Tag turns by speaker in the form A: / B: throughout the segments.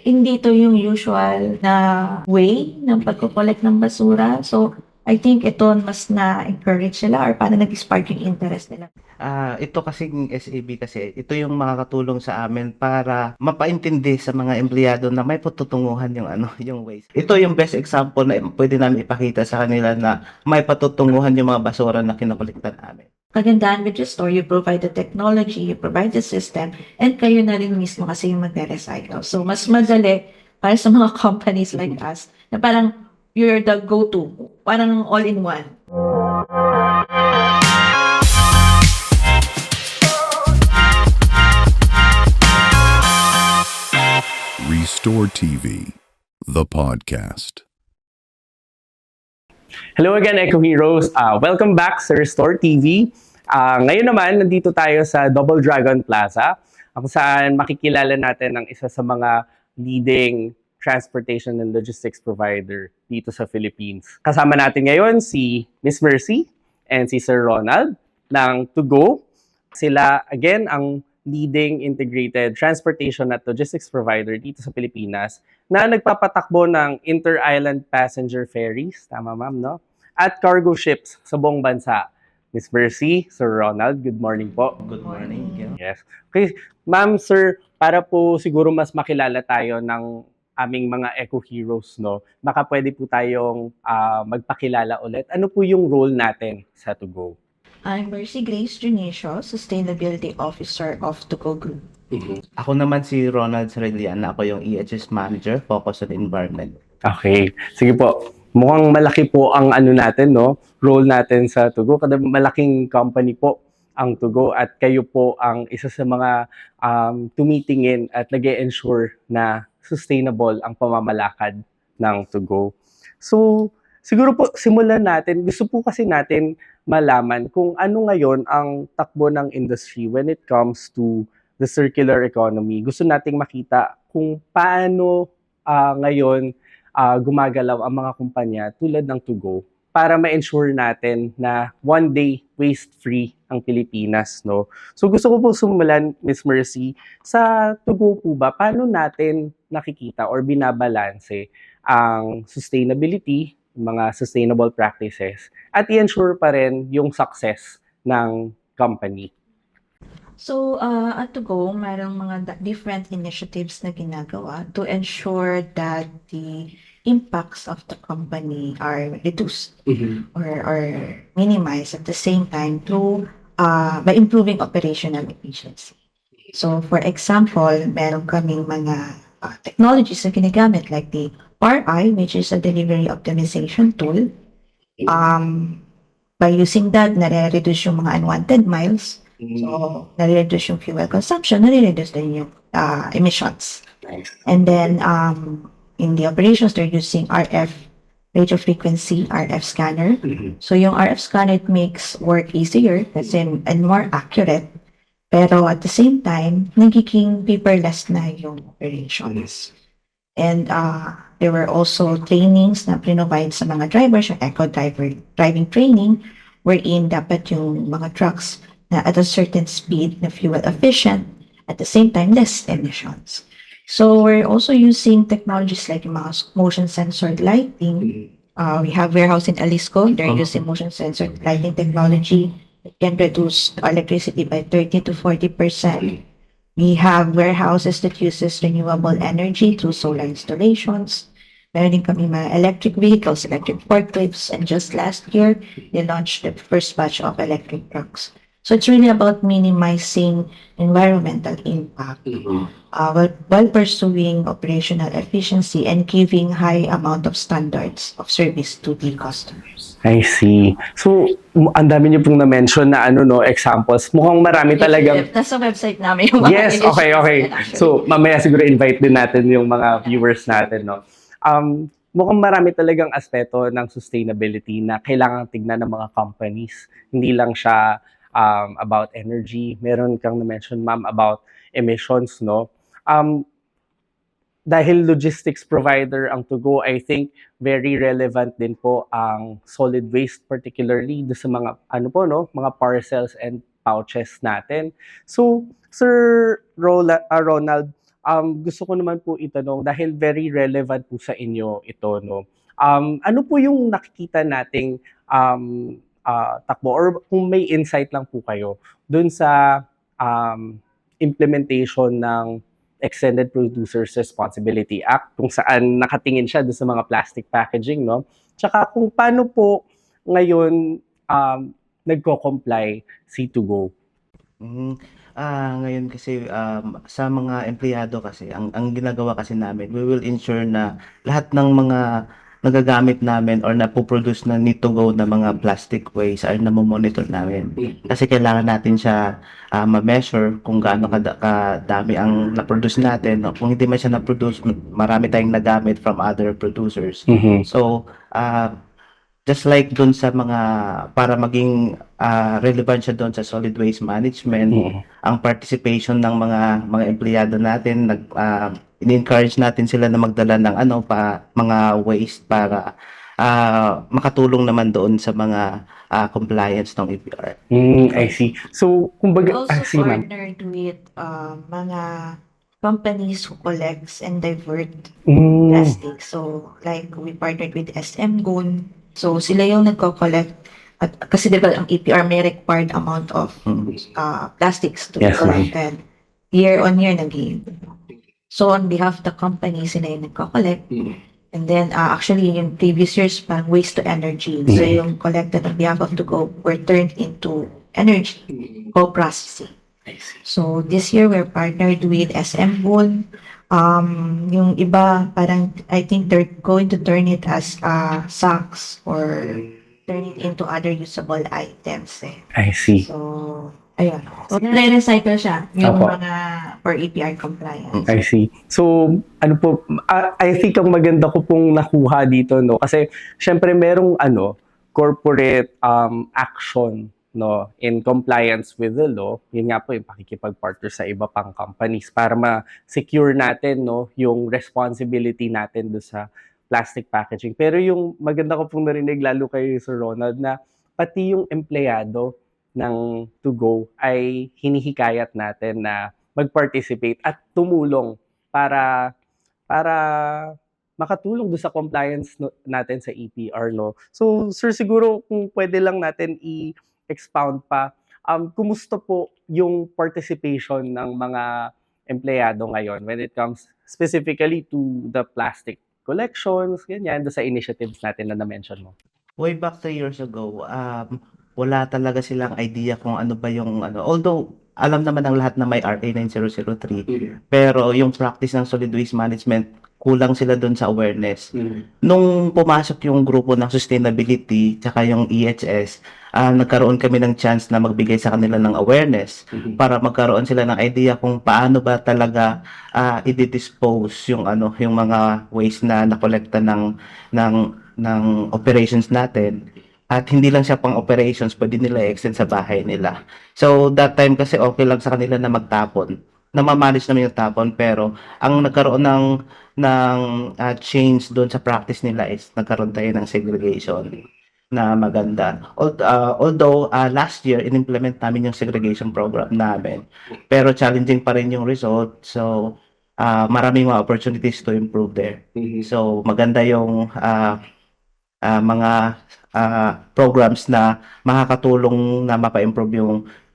A: hindi ito yung usual na way ng pagko-collect ng basura. So, I think ito mas na-encourage sila or parang nag-spark yung interest nila.
B: Ito kasing SAB kasi, ito yung makakatulong sa amin para mapaintindi sa mga empleyado na may patutunguhan yung ano, yung waste. Ito yung best example na pwede namin ipakita sa kanila na may patutunguhan yung mga basura na kinokolekta namin.
A: Kagandahan with your store, you provide the technology, you provide the system, and kayo na rin mismo kasi yung magre-recycle. So, mas madali para sa mga companies like us na parang you're the go-to, parang all-in-one.
C: Restore TV, the podcast.
D: Hello again, Eco Heroes. Welcome back sa Restore TV. Ngayon naman, nandito tayo sa Double Dragon Plaza, kung saan makikilala natin ang isa sa mga leading transportation and logistics provider dito sa Philippines. Kasama natin ngayon si Miss Mercy and si Sir Ronald ng To Go. Sila, again, ang leading integrated transportation at logistics provider dito sa Pilipinas na nagpapatakbo ng inter-island passenger ferries, tama ma'am, no? At cargo ships sa buong bansa. Miss Mercy, Sir Ronald, good morning po.
B: Good morning.
D: Yes. Okay, ma'am, sir, para po siguro mas makilala tayo ng aming mga Eco Heroes, no? Baka pwede po tayong magpakilala ulit. Ano po yung role natin sa To Go?
A: I'm Mercy Grace Junicio, Sustainability Officer of To Go Group.
B: Ako naman si Ronald Sarilian, ako yung EHS Manager, Focus on Environment.
D: Okay. Sige po. Mukhang malaki po ang ano natin, no? Role natin sa To Go. Kada malaking company po ang To Go at kayo po ang isa sa mga tumitingin at nag-e-ensure na sustainable ang pamamalakad ng To Go. So, siguro po simulan natin. Gusto po kasi natin malaman kung ano ngayon ang takbo ng industry when it comes to the circular economy. Gusto nating makita kung paano ngayon gumagalaw ang mga kumpanya tulad ng To Go para ma-ensure natin na one day waste-free ang Pilipinas, no? So gusto ko po sumulan, Miss Mercy, sa To Go po ba, paano natin nakikita or binabalanse ang sustainability, mga sustainable practices, at i-ensure pa rin yung success ng company?
A: So, at To Go, mayroong mga different initiatives na ginagawa to ensure that the impacts of the company are reduced or minimized at the same time through by improving operational efficiency. So, for example, meron kaming mga technologies na ginagamit like the RI, which is a delivery optimization tool. By using that, nare-reduce yung mga unwanted miles. So, nare-reduce yung fuel consumption, nare-reduce din yung emissions. And then, in the operations, they're using RF, radio frequency, RF scanner. So, yung RF scanner, it makes work easier kasi, and more accurate. Pero at the same time, nagiging paperless na yung operations. And there were also trainings na provide sa mga drivers, yung driving training, wherein dapat yung mga trucks na at a certain speed na fuel efficient, at the same time, less emissions. So we're also using technologies like mga motion sensor lighting. We have warehouse in Alisco. They're using motion sensor lighting technology. It can reduce electricity by 30 to 40%. We have warehouses that uses renewable energy through solar installations. Meron din kami mga electric vehicles, electric forklifts, and just last year, they launched the first batch of electric trucks. So it's really about minimizing environmental impact while pursuing operational efficiency and giving high amount of standards of service to the customers.
D: I see. So, ang dami niyo pong na-mention na examples. Mukhang marami talagang...
A: Nasa website namin yung mga
D: Yes, okay.
A: initiatives.
D: So, mamaya siguro invite din natin yung mga viewers natin, no? Mukhang marami talagang aspeto ng sustainability na kailangan tignan ng mga companies. Hindi lang siya about energy. Meron kang na-mention, ma'am, about emissions, no? Dahil logistics provider ang To Go, I think very relevant din po ang solid waste, particularly do sa mga mga parcels and pouches natin. So, Sir Ronald, gusto ko naman po itanong dahil very relevant po sa inyo ito, no? Ano po yung nakikita nating takbo or kung may insight lang po kayo dun sa implementation ng Extended Producers Responsibility Act kung saan nakatingin siya dun sa mga plastic packaging, no? Tsaka kung paano po ngayon nagko-comply si To Go.
B: Mhm. Ngayon kasi, sa mga empleyado kasi ang ginagawa kasi namin, we will ensure na lahat ng mga nagagamit namin or napo-produce na need to go na mga plastic waste ay namo-monitor namin. Kasi kailangan natin siya, ma-measure kung gaano kadami ang na-produce natin. Kung hindi man siya na-produce, marami tayong nagamit from other producers. So, just like dun sa mga para maging relevant siya doon sa solid waste management, ang participation ng mga empleyado natin, in-encourage natin sila na magdala ng mga waste para makatulong naman doon sa mga compliance ng EPR.
D: I see. So,
A: We
D: kumbaga,
A: also
D: sige ma'am.
A: partnered with mga companies who collects and divert
D: Mm,
A: plastic. So, like, we partnered with SM Gun. So, sila yung nagko-collect. At, kasi diba ang EPR may required amount of plastics to be
D: Yes, ma'am.
A: collected. Year on year, naging. So, on behalf of the company, sila yung nagko-collect. And then, actually, yung previous years, parang waste to energy. So, yung collected on behalf of the Go were turned into energy, co-processing. So, this year, we're partnered with SM Bull. Yung iba, parang, I think they're going to turn it as sacks or turn it into other usable items.
D: I see.
A: So, ayun. So, nare-recycle siya, yung
D: Opo.
A: mga for EPR compliance.
D: I see. So, ano po, I think ang maganda ko pong nakuha dito, no? Kasi, syempre, merong, corporate action, no, in compliance with the law. Yun nga po, yung pakikipag-partner sa iba pang companies para ma-secure natin, no, yung responsibility natin do sa plastic packaging. Pero yung maganda ko pong narinig, lalo kay Sir Ronald, na pati yung empleyado ng To Go ay hinihikayat natin na mag-participate at tumulong para makatulong doon sa compliance natin sa EPR, no? So, sir, siguro kung pwede lang natin i-expound pa, kumusta po yung participation ng mga empleyado ngayon when it comes specifically to the plastic collections, ganyan, doon sa initiatives natin na na-mention mo?
B: Way back 3 years ago, wala talaga silang idea kung ano ba yung although alam naman ng lahat na may RA 9003, pero yung practice ng solid waste management, kulang sila doon sa awareness. Nung pumasok yung grupo ng sustainability tsaka yung EHS, nagkaroon kami ng chance na magbigay sa kanila ng awareness para magkaroon sila ng idea kung paano ba talaga i-dispose yung yung mga waste na nakolekta ng operations natin. At hindi lang siya pang operations, pwede nila i-extend sa bahay nila. So, that time kasi okay lang sa kanila na magtapon. Namamanage naman yung tapon, pero ang nagkaroon ng change doon sa practice nila is nagkaroon tayo ng segregation na maganda. Although last year, in-implement namin yung segregation program namin. Pero challenging pa rin yung result. So, maraming mga opportunities to improve there. So, maganda yung mga programs na makakatulong na mapa-improve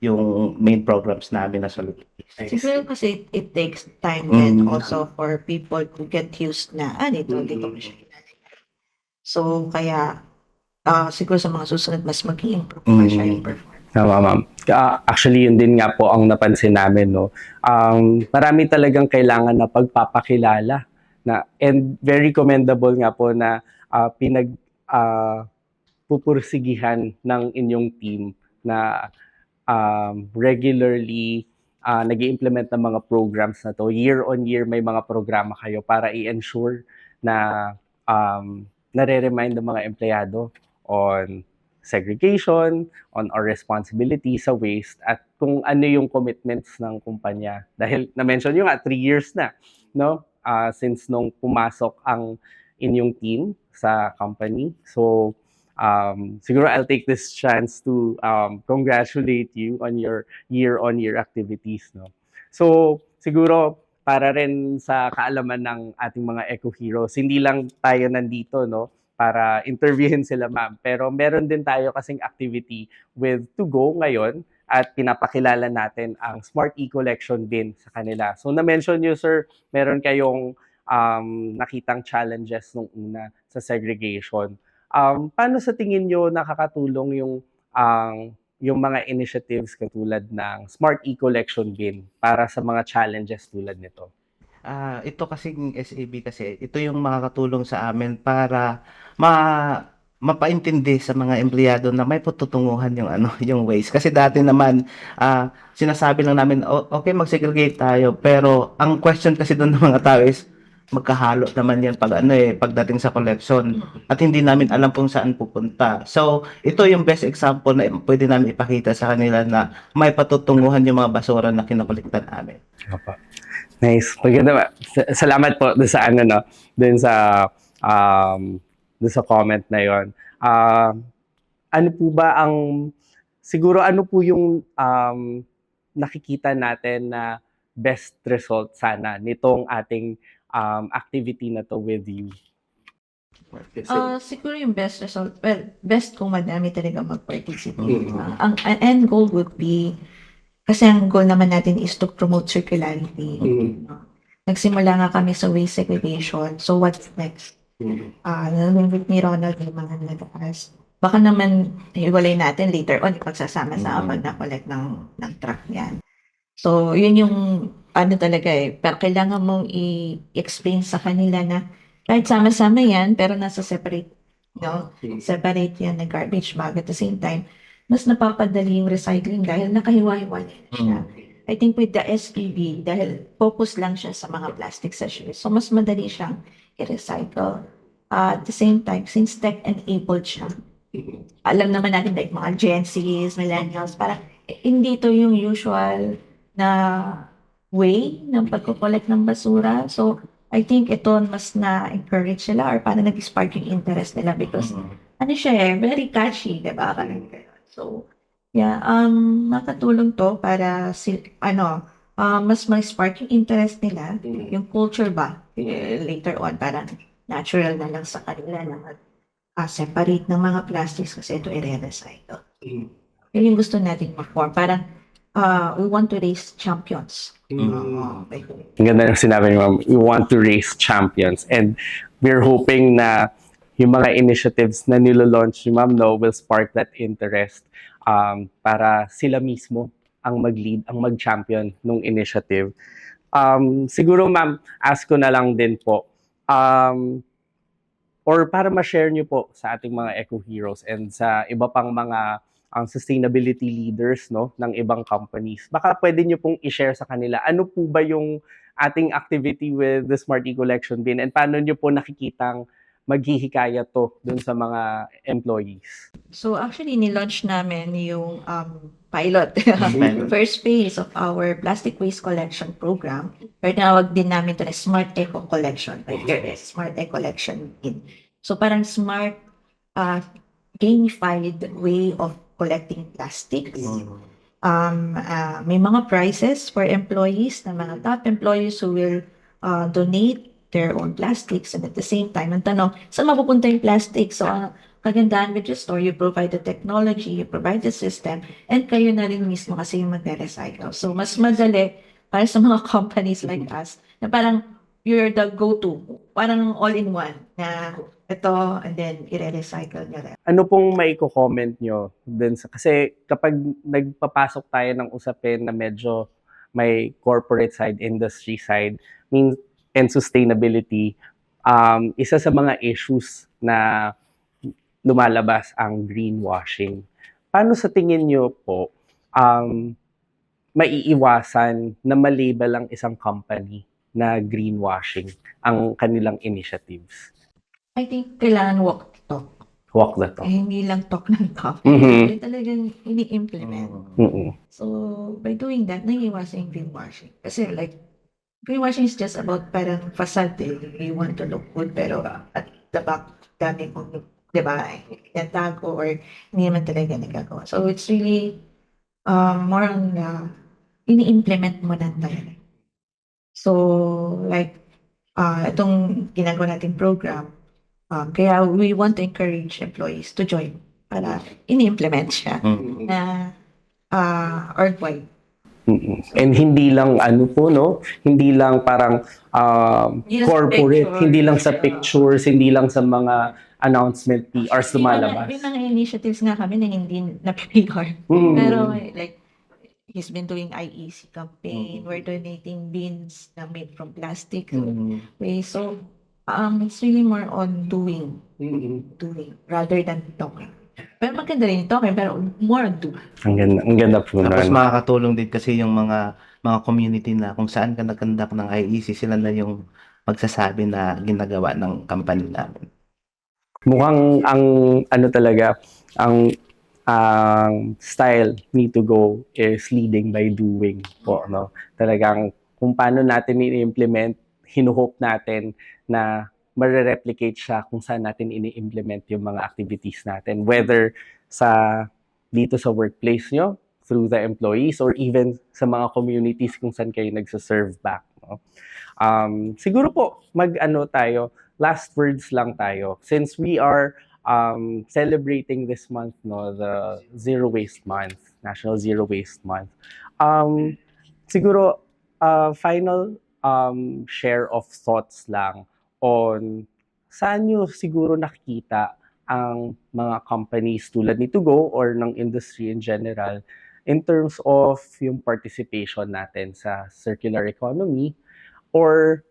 B: yung main programs namin na solid waste.
A: Siguro kasi it takes time then also for people to get used na, dito ko siya ginagawa. So, kaya, siguro sa mga susunod, mas mag-i-improve pa siya yung performance.
D: Tama, ma'am. Actually, yun din nga po ang napansin namin, no? Marami talagang kailangan na pagpapakilala na, and very commendable nga po na pupursigihan ng inyong team na regularly nag-i-implement ng mga programs na to. Year on year, may mga programa kayo para i-ensure na nare-remind ng mga empleyado on segregation, on our responsibility sa waste, at kung ano yung commitments ng kumpanya. Dahil na-mention nyo nga, 3 years na, no? Since nung pumasok ang inyong team sa company. So, siguro I'll take this chance to congratulate you on your year-on-year activities, no? So, siguro para rin sa kaalaman ng ating mga eco heroes. Hindi lang tayo nandito, no, para interviewin sila, ma'am. Pero meron din tayo kasing activity with To Go ngayon at pinapakilala natin ang Smart E-Collection bin sa kanila. So na-mention nyo, sir, meron kayong nakitang challenges nung una sa segregation. Paano sa tingin nyo nakakatulong yung mga initiatives katulad ng Smart E-Collection bin para sa mga challenges tulad nito?
B: Ito kasing SAB kasi, ito yung makakatulong sa amin para mapaintindi sa mga empleyado na may patutunguhan yung ano, yung waste. Kasi dati naman, sinasabi lang namin, okay, mag-segregate tayo. Pero ang question kasi doon ng mga tao is, magkahalo naman yan pagdating sa collection. At hindi namin alam kung saan pupunta. So, ito yung best example na pwede namin ipakita sa kanila na may patutunguhan yung mga basura na kinakolektan namin.
D: Opo. Nice. Maganda. Salamat po doon sa ano, no, doon sa comment na 'yon. Ano po ba siguro ano po yung nakikita natin na best result sana nitong ating activity na to with you?
A: Siguro yung best result, well, best kung madami talaga mag-participate. Ang end goal would be, kasi ang goal naman natin is to promote circularity. Nagsimula nga kami sa waste segregation. So what's next? Nalulungkot ni Ronald yung mga nag-ask. Baka naman iwalay natin later on pagsasama-sama pag na-collect ng truck yan. So yun yung ano talaga pero kailangan mong i-explain sa kanila na kahit sama-sama yan, pero nasa separate, separate yan na garbage bag. At the same time, mas napapadali yung recycling dahil nakahiwa-hiwalay na siya. I think with the SPB, dahil focus lang siya sa mga plastic sachets, so mas madali siyang i-recycle. At the same time, since tech-enabled siya, alam naman natin like mga Gen Zs, millennials, parang hindi to yung usual na way ng pagko-collect ng basura. So, I think ito mas na-encourage sila or parang nag-spark yung interest nila because ano siya very catchy, diba? So, yeah, nakatulong to para mas ma-spark yung interest nila, yung culture ba, later on, parang natural na lang sa kanila na separate ng mga plastics kasi ito i-recycle. Yun yung gusto natin ma-form. Parang we want to raise champions.
D: Ang ganda ng sinabi niyo, ma'am. We want to raise champions. And we're hoping na yung mga initiatives na nilo-launch ni Ma'am No will spark that interest para sila mismo ang mag-lead, ang mag-champion ng initiative. Siguro, ma'am, ask ko na lang din po, or para ma-share niyo po sa ating mga eco heroes and sa iba pang mga sustainability leaders, no, ng ibang companies. Baka pwede niyo pong i-share sa kanila ano po ba yung ating activity with the Smart E-Collection bin and paano niyo po nakikitang maghihikaya to dun sa mga employees.
A: So actually, ni-launch namin yung pilot, first phase of our plastic waste collection program. Pero tinawag din namin ito na Smart Eco Collection. Smart Eco Collection bin. So parang smart, gamified way of collecting plastics. May mga prizes for employees, na mga top employees who will donate their own plastics, and at the same time, ang tanong, saan mapupunta yung plastic? So, kagandahan with your store, you provide the technology, you provide the system, and kayo na rin mismo kasi yung magre-recycle. So, mas madali para sa mga companies like us, na parang you're the go-to, parang all-in-one, na ito, and then i-recycle nyo rin.
D: Ano pong maiko-comment nyo dun sa, kasi kapag nagpapasok tayo ng usapin na medyo may corporate side, industry side, and sustainability, isa sa mga issues na lumalabas ang greenwashing. Paano sa tingin nyo po maiiwasan na malabel ang isang company na greenwashing ang kanilang initiatives?
A: I think kailangan walk the talk.
D: Walk the talk.
A: Hindi lang talk ng talk.
D: Mhm.
A: Talagang ini-implement. So, by doing that, naiiwasan yung greenwashing. Kasi like, greenwashing is just about parang facade. You want to look good, pero at the back, dami mong, di ba, natago or hindi naman talaga nagagawa. So, it's really more on ini-implement mo na talaga. So, like, itong ginagawa nating program, kaya we want to encourage employees to join para ini-implement siya
B: Mm.
A: na org-wide.
D: And hindi lang ano po, no? Hindi lang parang
A: Hindi lang sa
D: corporate,
A: picture.
D: hindi lang sa pictures, hindi lang sa mga announcement PRs lumalabas.
A: May mga initiatives nga kami na hindi na-PR.
D: Mm.
A: Pero like, he's been doing IEC campaign. We're donating bins na made from plastic. So, so it's really more on doing rather than talking. Pero maganda rin yung talking, pero more on doing.
D: Ang ganda po
B: Tapos
D: nun.
B: makakatulong din kasi yung mga community na kung saan ka nag-conduct ng IEC, sila na yung magsasabi na ginagawa ng company namin.
D: Mukhang ang ano talaga, ang style need to go is leading by doing po, no? Talagang kung paano natin i-implement, hinuhope natin na mare-replicate siya kung saan natin ini-implement yung mga activities natin, whether dito sa workplace nyo, through the employees, or even sa mga communities kung saan kayo nagsaserve back, no? Siguro po, last words lang tayo. Since we are celebrating this month, no, the Zero Waste Month, National Zero Waste Month. Siguro final share of thoughts lang on saan nyo siguro nakikita ang mga companies tulad ni Tugo or ng industry in general in terms of yung participation natin sa circular economy or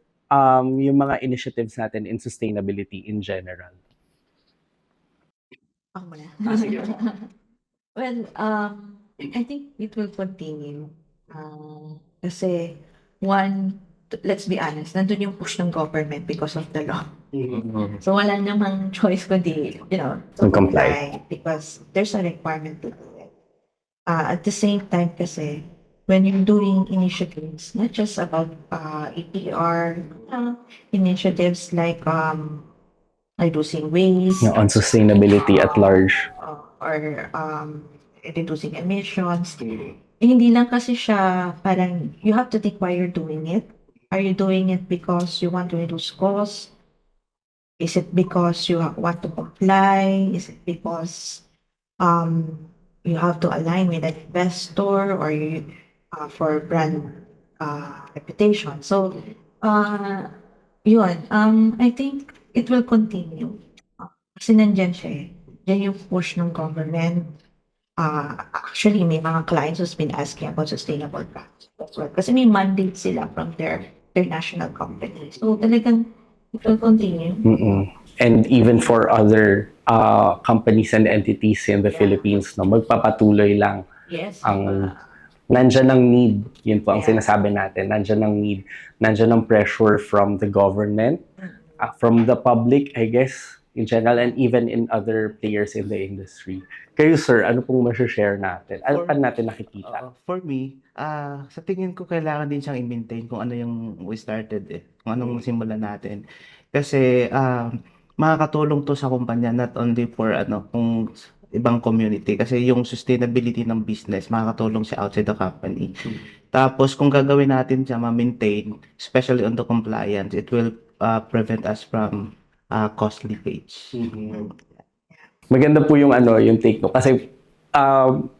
D: yung mga initiatives natin in sustainability in general.
A: Ako muna. Well, I think it will continue. Kasi, one, let's be honest, nandun yung push ng government because of the law. So, wala namang choice kundi, to
D: Comply.
A: because there's a requirement to do it. At the same time kasi, when you're doing initiatives, not just about EPR, initiatives like reducing waste,
D: On sustainability at large.
A: or reducing emissions. Hindi lang kasi siya parang you have to think why you're doing it. Are you doing it because you want to reduce costs? Is it because you want to comply? Is it because you have to align with an investor or you for brand reputation? So yun, I think it will continue. Kasi nandyan siya eh. Yan yung push ng government. Actually, may mga clients who's been asking about sustainable practices as well. Kasi may mandate sila from their national companies. So talagang it will continue.
D: And even for other companies and entities in the Philippines, no, magpapatuloy lang
A: Yes.
D: ang nandyan ang need. Yun po ang
A: Yeah.
D: sinasabi natin. Nandyan ang need. Nandyan ang pressure from the government, from the public, I guess, in general, and even in other players in the industry. Kayo, sir, ano pong share natin? Ano pa natin nakikita?
B: For me, sa tingin ko kailangan din siyang i-maintain kung ano yung we started kung anong simulan natin. Kasi makakatulong to sa kumpanya not only for kung ibang community kasi yung sustainability ng business makakatulong siya outside the company. Tapos kung gagawin natin siya ma-maintain, especially on the compliance, it will prevent us from cost leakage.
D: Maganda po yung yung take no kasi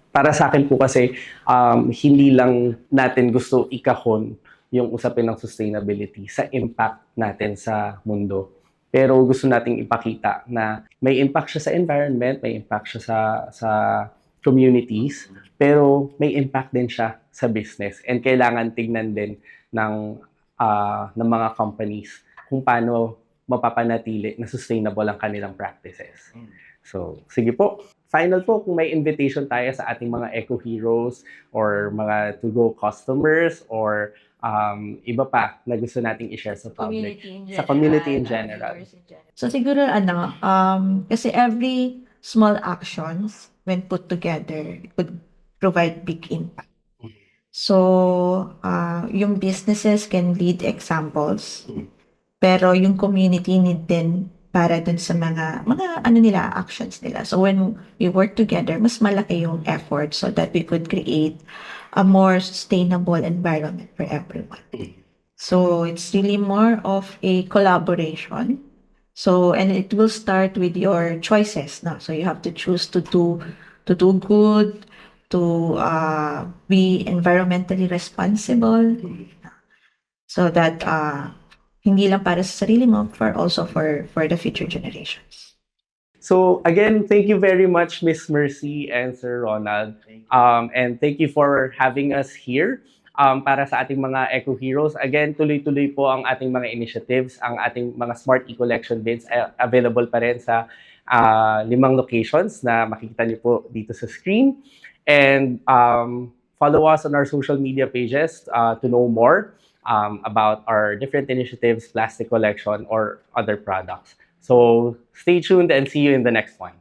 D: para sa akin po kasi hindi lang natin gusto ikahon yung usapin ng sustainability sa impact natin sa mundo. Pero gusto nating ipakita na may impact siya sa environment, may impact siya sa communities, pero may impact din siya sa business. And kailangan tignan din ng mga companies kung paano mapapanatili na sustainable ang kanilang practices. So, sige po. Final po, kung may invitation tayo sa ating mga eco-heroes or mga to-go customers or iba pa na gusto nating i-share sa public. Sa community in general.
A: So siguro kasi every small actions when put together could provide big impact. So yung businesses can lead examples, pero yung community need din para dun sa mga actions nila. So when we work together, mas malaki yung effort so that we could create a more sustainable environment for everyone. So it's really more of a collaboration. So, and it will start with your choices now. So you have to choose to do good, to be environmentally responsible, so that hindi lang para sa sarili mo, for also for the future generations.
D: So again, thank you very much, Miss Mercy and Sir Ronald. And thank you for having us here para sa ating mga Eco Heroes. Again, tuloy-tuloy po ang ating mga initiatives, ang ating mga Smart E-Collection bins available pa rin sa 5 locations na makikita niyo po dito sa screen. And follow us on our social media pages to know more about our different initiatives, plastic collection, or other products. So stay tuned and see you in the next one.